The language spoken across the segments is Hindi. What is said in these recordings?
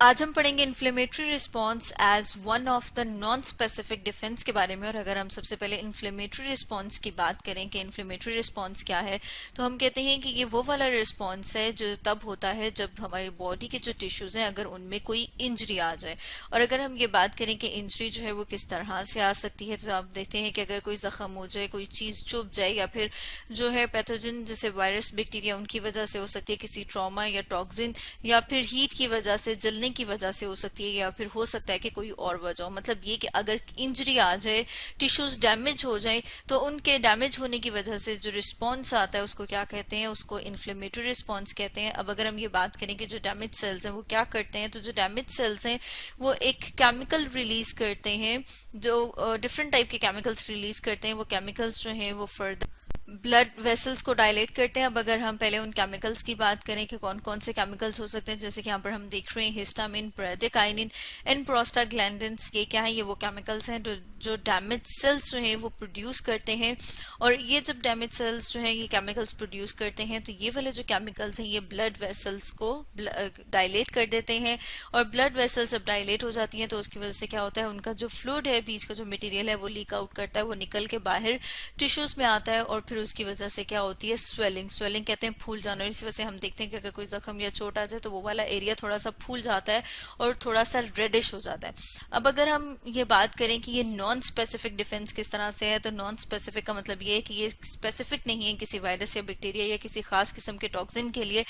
आज हम पढ़ेंगे inflammatory response as one of the non specific defence के बारे में। और अगर हम सबसे पहले इन्फ्लेमेटरी रिस्पॉन्स की बात करें कि इन्फ्लेमेटरी रिस्पॉन्स क्या है, तो हम कहते हैं कि ये वो वाला रिस्पॉन्स है जो तब होता है जब हमारी बॉडी के जो टिश्यूज हैं अगर उनमें कोई इंजरी आ जाए। और अगर हम ये बात करें कि इंजरी जो है वो किस तरह से आ सकती है, तो आप देखते हैं कि अगर कोई जख्म हो जाए, कोई चीज चुभ जाए, या फिर जो है पैथोजन जैसे वायरस बैक्टीरिया उनकी वजह से हो सकती है, किसी ट्रॉमा या टॉक्सिन या फिर हीट की वजह से, जलने की वजह से हो सकती है, या फिर हो सकता है कि कोई और वजह हो। मतलब ये कि अगर इंजरी आ जाए, टिश्यूज डैमेज हो जाए, तो उनके डैमेज होने की वजह से जो रिस्पॉन्स आता है उसको क्या कहते हैं, उसको इन्फ्लेमेटरी रिस्पॉन्स कहते हैं। अब अगर हम ये बात करें कि जो डैमेज सेल्स हैं वो क्या करते हैं, तो जो डैमेज सेल्स हैं वो एक केमिकल रिलीज करते हैं, जो डिफरेंट टाइप के केमिकल्स रिलीज करते हैं। वो केमिकल्स जो हैं वो फर्दर ब्लड वेसल्स को डायलेट करते हैं। अब अगर हम पहले उन केमिकल्स की बात करें कि कौन कौन से केमिकल्स हो सकते हैं, जैसे कि यहाँ पर हम देख रहे हैं हिस्टामिन, ब्रेडिकाइनिन एंड प्रोस्टाग्लैंडिन्स, ये क्या है, ये वो केमिकल्स हैं जो डैमेज सेल्स जो हैं वो प्रोड्यूस करते हैं। और ये जब डैमेज सेल्स जो हैं ये केमिकल्स प्रोड्यूस करते हैं, तो ये वाले जो केमिकल्स हैं ये ब्लड वेसल्स को डायलेट कर देते हैं। और ब्लड वेसल्स जब डायलेट हो जाती हैं तो उसकी वजह से क्या होता है, उनका जो फ्लूइड है, बीच का जो मटेरियल है वो लीक आउट करता है, वो निकल के बाहर टिश्यूज में आता है। और फिर उसकी वजह से क्या होती है, स्वेलिंग। स्वेलिंग कहते हैं फूल जाना। इस वजह से हम देखते हैं कि अगर कोई जख्म या चोट आ जाए तो वो वाला एरिया थोड़ा सा फूल जाता है और थोड़ा सा रेडिश हो जाता है। अब अगर हम ये बात करें कि ये नॉन स्पेसिफिक डिफेंस किस तरह से है, तो नॉन स्पेसिफिक का मतलब ये है कि ये स्पेसिफिक नहीं है किसी वायरस या बैक्टीरिया या किसी खास किस्म के टॉक्सिन के लिए,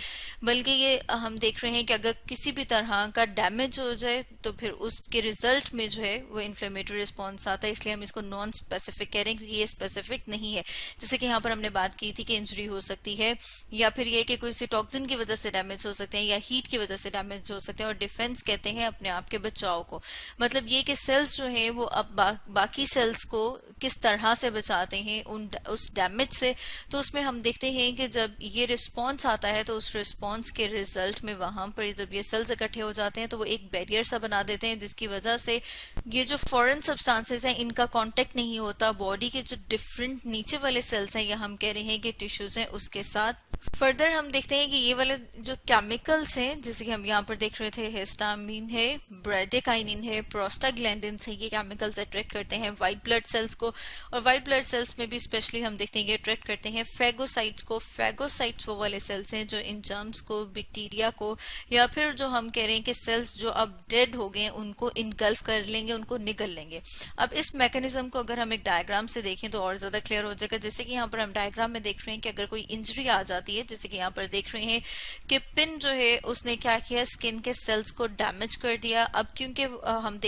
बल्कि ये हम देख रहे हैं कि अगर किसी भी तरह का डैमेज हो जाए तो फिर उसके रिजल्ट में जो है वो इन्फ्लेमेटरी रिस्पॉन्स आता है। इसलिए हम इसको नॉन स्पेसिफिक कह रहे हैं, क्योंकि ये स्पेसिफिक नहीं है। जैसे कि यहाँ पर हमने बात की थी कि इंजरी हो सकती है, या फिर ये कि कोई सी टॉक्सिन की वजह से डैमेज हो सकते हैं, या हीट की वजह से डैमेज हो सकते हैं। और डिफेंस कहते हैं अपने आप के बचाव को। मतलब ये कि सेल्स जो है वो अब बाकी सेल्स को किस तरह से बचाते हैं उस डैमेज से। तो उसमें हम देखते हैं कि जब ये रिस्पॉन्स आता है तो उस रिस्पॉन्स के रिजल्ट में वहां पर जब ये सेल्स इकट्ठे हो जाते हैं तो वो एक बैरियर सा बना देते हैं, जिसकी वजह से ये जो फॉरेन सब्सटेंसेस हैं इनका कांटेक्ट नहीं होता बॉडी के जो डिफरेंट नीचे वाले सेल्स हैं या हम कह रहे हैं कि टिश्यूज हैं उसके साथ। फर्दर हम देखते हैं कि ये वाले जो केमिकल्स हैं, जैसे कि हम यहाँ पर देख रहे थे, हिस्टामिन है, ब्रेडिकाइनिन है, प्रोस्टाग्लैंडिन्स है, ये केमिकल्स अट्रैक्ट करते हैं व्हाइट ब्लड सेल्स को। और व्हाइट ब्लड सेल्स में भी स्पेशली हम देखते हैं कि अट्रैक्ट करते हैं फैगोसाइट्स को। फैगोसाइट्स वो वाले सेल्स हैं जो इन जर्म्स को, बैक्टीरिया को, या फिर जो हम कह रहे हैं कि सेल्स जो अब डेड हो गए उनको इनगल्फ कर लेंगे, उनको निगल लेंगे। अब इस मैकेनिज्म को अगर हम एक डायग्राम से देखें तो और ज्यादा क्लियर हो जाएगा। जैसे कि यहाँ पर हम डायग्राम में देख रहे हैं कि अगर कोई इंजरी आ जाती है, जैसे कि यहाँ पर देख रहे हैं कि पिन जो है उसने क्या किया, स्किन के सेल्स को डैमेज कर दिया। अब क्योंकि हम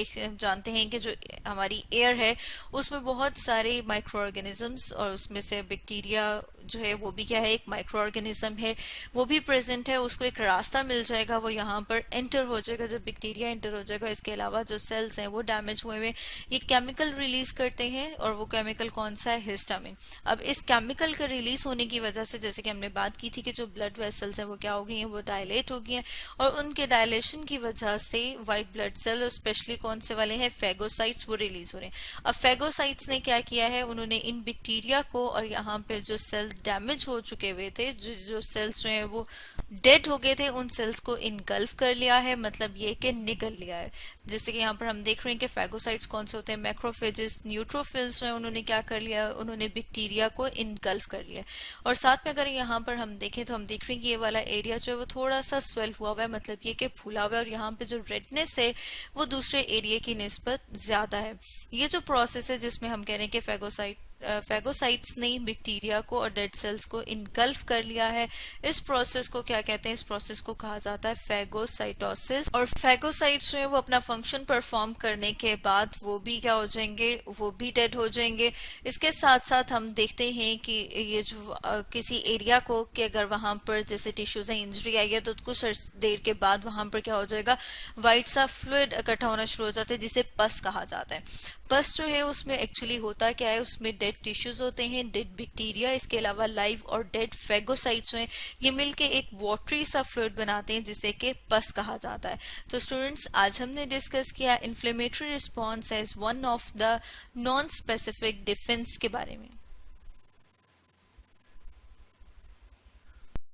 जानते हैं कि जो हमारी एयर है उसमें बहुत सारे माइक्रो ऑर्गेनिजम्स, और उसमें से बैक्टीरिया जो है वो भी क्या है, एक माइक्रो ऑर्गेनिज्म है, वो भी प्रेजेंट है। उसको एक रास्ता मिल जाएगा, वो यहाँ पर एंटर हो जाएगा जब बैक्टीरिया एंटर हो जाएगा। इसके अलावा जो सेल्स हैं वो डैमेज हुए हुए ये केमिकल रिलीज करते हैं, और वो केमिकल कौन सा है, हिस्टामिन। अब इस केमिकल के रिलीज होने की वजह से, जैसे कि हमने बात की थी कि जो ब्लड वेसल्स हैं वो क्या हो गई हैं, वो डायलेट हो गई हैं। और उनके डायलेशन की वजह से व्हाइट ब्लड सेल, और स्पेशली कौन से वाले हैं, फैगोसाइट्स, वो रिलीज हो रहे हैं। अब फैगोसाइट्स ने क्या किया है, उन्होंने इन बैक्टीरिया को और यहाँ पे जो सेल्स डैमेज हो चुके हुए थे, जो सेल्स जो है वो डेड हो गए थे, उन सेल्स को इनगल्फ कर लिया है, मतलब ये कि निगल लिया है। जैसे कि यहाँ पर हम देख रहे हैं कि फैगोसाइट्स कौन से होते हैं, मैक्रोफेजेस, न्यूट्रोफिल्स, उन्होंने क्या कर लिया, उन्होंने बैक्टीरिया को इनगल्फ कर लिया। और साथ में अगर यहाँ पर हम देखें तो हम देख रहे हैं कि ये वाला एरिया जो है वो थोड़ा सा स्वेल हुआ हुआ है, मतलब ये कि फूला हुआ है, और यहाँ पे जो रेडनेस है वो दूसरे एरिया की निस्बत ज्यादा है। ये जो प्रोसेस है जिसमें हम कह रहे हैं कि फैगोसाइट्स ने बैक्टीरिया को और डेड सेल्स को इनगल्फ कर लिया है, इस प्रोसेस को क्या कहते हैं, इस प्रोसेस को कहा जाता है फैगोसाइटोसिस। और फैगोसाइट्स जो है वो अपना फंक्शन परफॉर्म करने के बाद वो भी क्या हो जाएंगे, वो भी डेड हो जाएंगे। इसके साथ साथ हम देखते हैं कि ये जो किसी एरिया को, कि अगर वहां पर जैसे टिश्यूज है, इंजरी आई है, तो कुछ देर के बाद वहां पर क्या हो जाएगा, व्हाइट सा फ्लूइड इकट्ठा होना शुरू हो जाता है, जिसे पस कहा जाता है। पस जो है उसमें एक्चुअली होता क्या है, उसमें डेड टिश्यूज होते हैं, डेड बैक्टीरिया, इसके अलावा लाइव और डेड फैगोसाइट्स हैं, ये मिलके एक वाटरी सा फ्लूइड बनाते हैं जिसे कि पस कहा जाता है। तो स्टूडेंट्स, आज हमने डिस्कस किया inflammatory response as one of the non specific defence के बारे में।